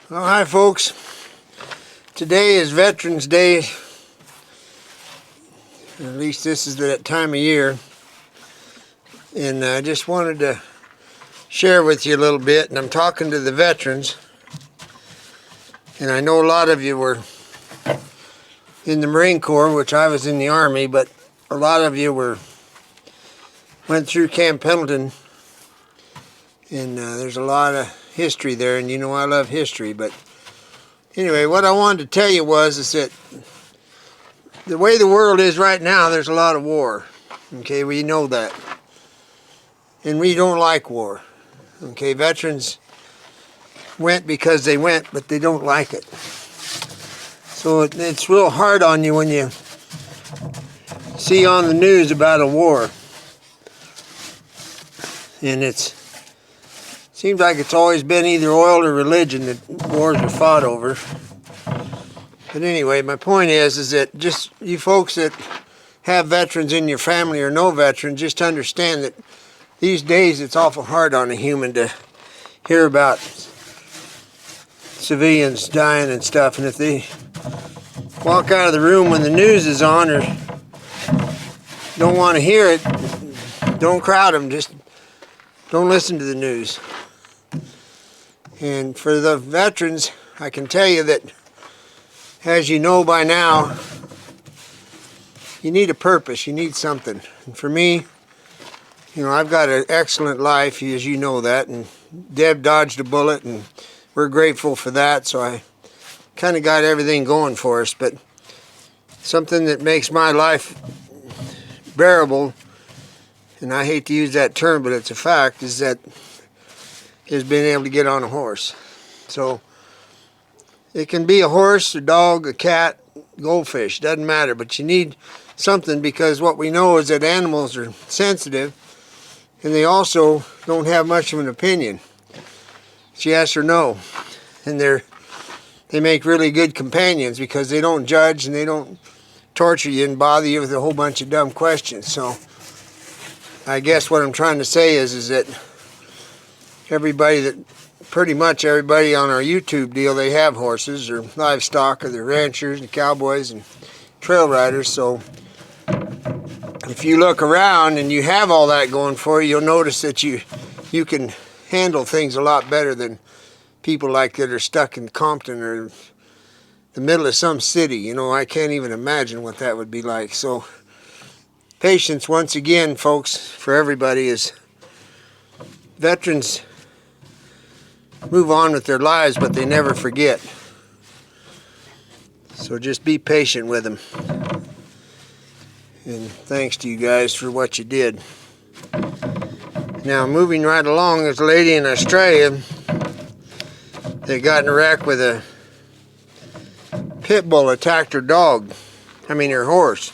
Well, hi folks. Today is Veterans Day. At least this is that time of year. And I just wanted to share with you a little bit. And I'm talking to the veterans. And I know a lot of you were in the Marine Corps, which I was in the Army, but a lot of you went through Camp Pendleton. And there's a lot of history there, and you know I love history. But anyway, what I wanted to tell you is that the way the world is right now, there's a lot of war. Okay, we know that. And we don't like war. Okay, veterans went because they went, but they don't like it. So it's real hard on you when you see on the news about a war. And seems like it's always been either oil or religion that wars are fought over. But anyway, my point is that just you folks that have veterans in your family or no veterans, just understand that these days it's awful hard on a human to hear about civilians dying and stuff. And if they walk out of the room when the news is on or don't want to hear it, don't crowd them. Just don't listen to the news. And for the veterans, I can tell you that, as you know by now, you need a purpose, you need something. And for me, you know, I've got an excellent life, as you know that, and Deb dodged a bullet, and we're grateful for that, so I kind of got everything going for us. But something that makes my life bearable, and I hate to use that term, but it's a fact, is being able to get on a horse. So it can be a horse, a dog, a cat, goldfish, doesn't matter, but you need something, because what we know is that animals are sensitive and they also don't have much of an opinion. It's yes or no. And they make really good companions because they don't judge and they don't torture you and bother you with a whole bunch of dumb questions. So I guess what I'm trying to say is that pretty much everybody on our YouTube deal, they have horses or livestock, or they're ranchers and cowboys and trail riders. So if you look around and you have all that going for you, you'll notice that you can handle things a lot better than people like that are stuck in Compton or the middle of some city. You know, I can't even imagine what that would be like. So patience, once again, folks, for everybody. Is veterans move on with their lives, but they never forget. So just be patient with them. And thanks to you guys for what you did. Now, moving right along, there's a lady in Australia that got in a wreck with a pit bull, attacked her her horse.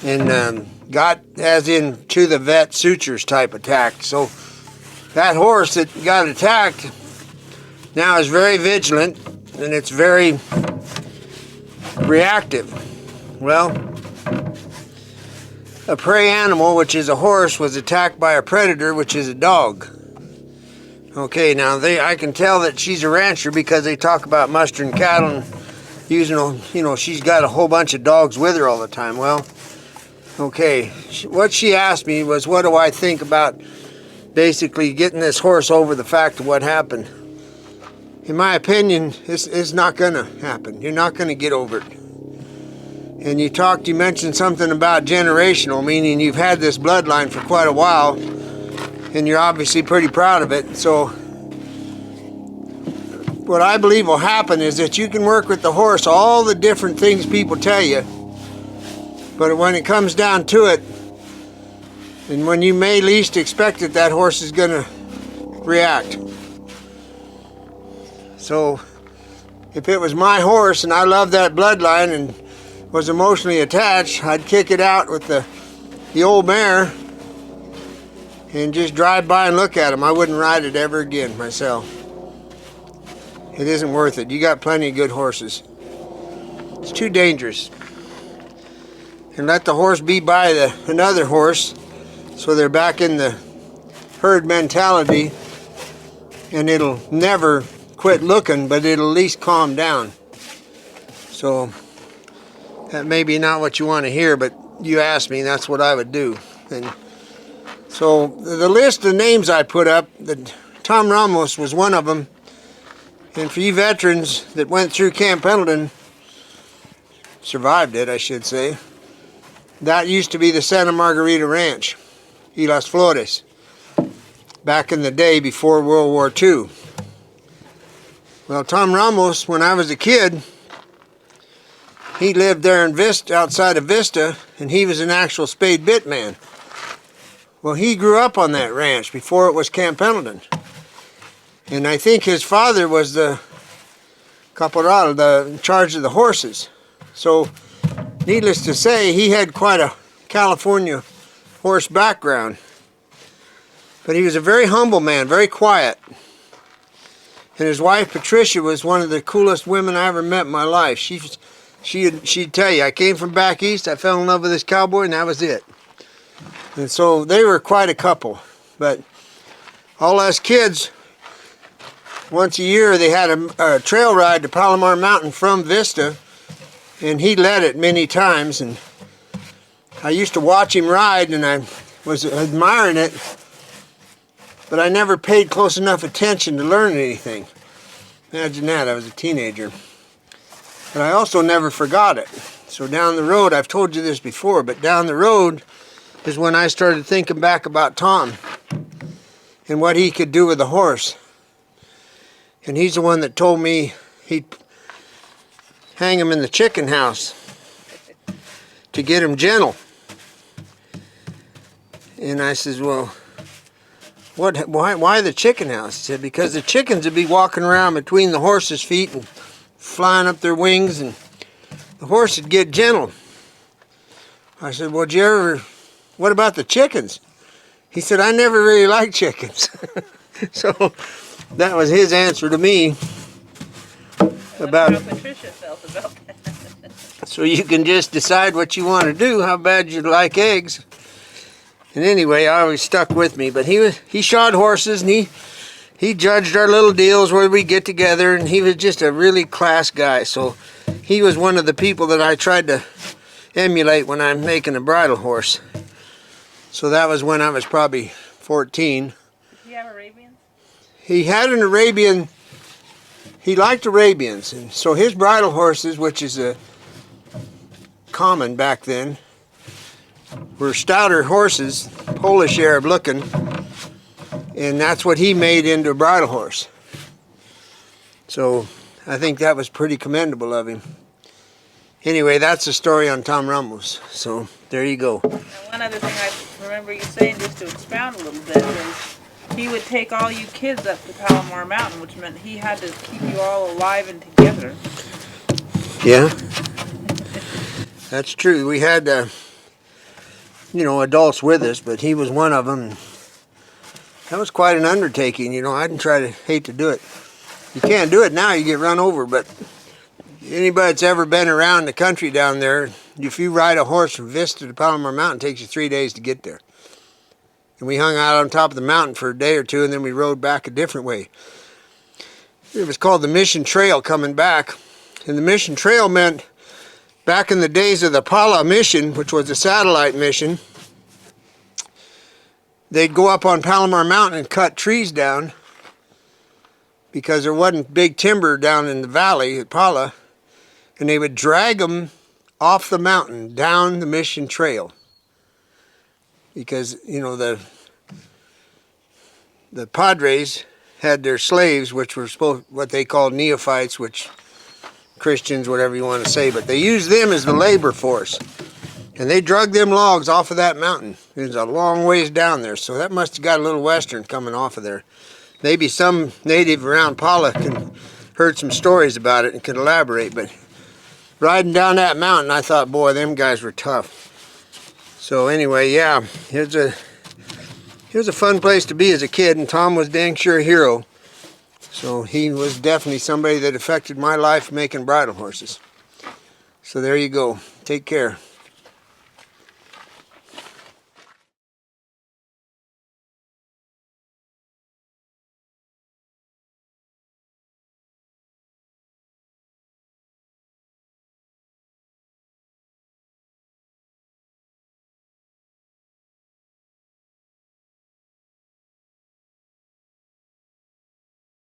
And got, as in, to the vet sutures type attack. So that horse that got attacked now is very vigilant and it's very reactive. Well, a prey animal, which is a horse, was attacked by a predator, which is a dog. Okay, now I can tell that she's a rancher because they talk about mustering cattle and using, she's got a whole bunch of dogs with her all the time. Well, okay, what she asked me was, what do I think about basically getting this horse over the fact of what happened? In my opinion, it's not going to happen. You're not going to get over it. And you mentioned something about generational, meaning you've had this bloodline for quite a while, and you're obviously pretty proud of it. So what I believe will happen is that you can work with the horse all the different things people tell you, but when it comes down to it, and when you may least expect it, that horse is going to react. So if it was my horse and I loved that bloodline and was emotionally attached, I'd kick it out with the old mare and just drive by and look at him. I wouldn't ride it ever again myself. It isn't worth it. You got plenty of good horses. It's too dangerous. And let the horse be by another horse, so they're back in the herd mentality, and it'll never quit looking, but it'll at least calm down. So that may be not what you want to hear, but you asked me, that's what I would do. And so the list of names I put up, Tom Ramos was one of them. And for you veterans that went through Camp Pendleton, survived it, I should say, that used to be the Santa Margarita Ranch, y Las Flores, back in the day before World War II. Well, Tom Ramos, when I was a kid, he lived there in Vista, outside of Vista, and he was an actual spade bit man. Well, he grew up on that ranch before it was Camp Pendleton. And I think his father was the caporal, in charge of the horses. So, needless to say, he had quite a California horse background. But he was a very humble man, very quiet. And his wife, Patricia, was one of the coolest women I ever met in my life. She'd tell you, I came from back east, I fell in love with this cowboy, and that was it. And so they were quite a couple. But all us kids, once a year they had a trail ride to Palomar Mountain from Vista, and he led it many times. And I used to watch him ride, and I was admiring it, but I never paid close enough attention to learn anything. Imagine that, I was a teenager. But I also never forgot it. So down the road, I've told you this before, but down the road is when I started thinking back about Tom and what he could do with a horse. And he's the one that told me he'd hang him in the chicken house to get him gentle. And I says, well, why the chicken house? He said, because the chickens would be walking around between the horse's feet and flying up their wings, and the horse would get gentle. I said, well, what about the chickens? He said, I never really liked chickens. So that was his answer to me about how Patricia felt about that. So you can just decide what you want to do, how bad you like eggs. And anyway, I always stuck with me. But he shod horses, and he judged our little deals where we get together, and he was just a really class guy. So he was one of the people that I tried to emulate when I'm making a bridle horse. So that was when I was probably 14. Did he have Arabians? He had an Arabian. He liked Arabians, and so his bridle horses, which is a common back then, were stouter horses, Polish Arab looking, and that's what he made into a bridle horse. So I think that was pretty commendable of him. Anyway, that's the story on Tom Ramos. So there you go. And one other thing I remember you saying, just to expound a little bit, was he would take all you kids up to Palomar Mountain, which meant he had to keep you all alive and together. Yeah, that's true. We had, adults with us, but he was one of them. That was quite an undertaking. I'd hate to do it. You can't do it now, you get run over, but anybody that's ever been around the country down there, if you ride a horse from Vista to Palomar Mountain, it takes you 3 days to get there. And we hung out on top of the mountain for a day or two, and then we rode back a different way. It was called the Mission Trail coming back. And the Mission Trail meant, back in the days of the Pala mission, which was a satellite mission, they'd go up on Palomar Mountain and cut trees down because there wasn't big timber down in the valley at Pala, and they would drag them off the mountain down the Mission Trail. Because, the Padres had their slaves, which were what they called neophytes, which Christians, whatever you want to say, but they used them as the labor force. And they drug them logs off of that mountain. There's a long ways down there, so that must have got a little western coming off of there. Maybe some native around Pala heard some stories about it and could elaborate, but riding down that mountain, I thought, boy, them guys were tough. So anyway, yeah, it was a fun place to be as a kid, and Tom was dang sure a hero. So he was definitely somebody that affected my life making bridle horses. So there you go. Take care.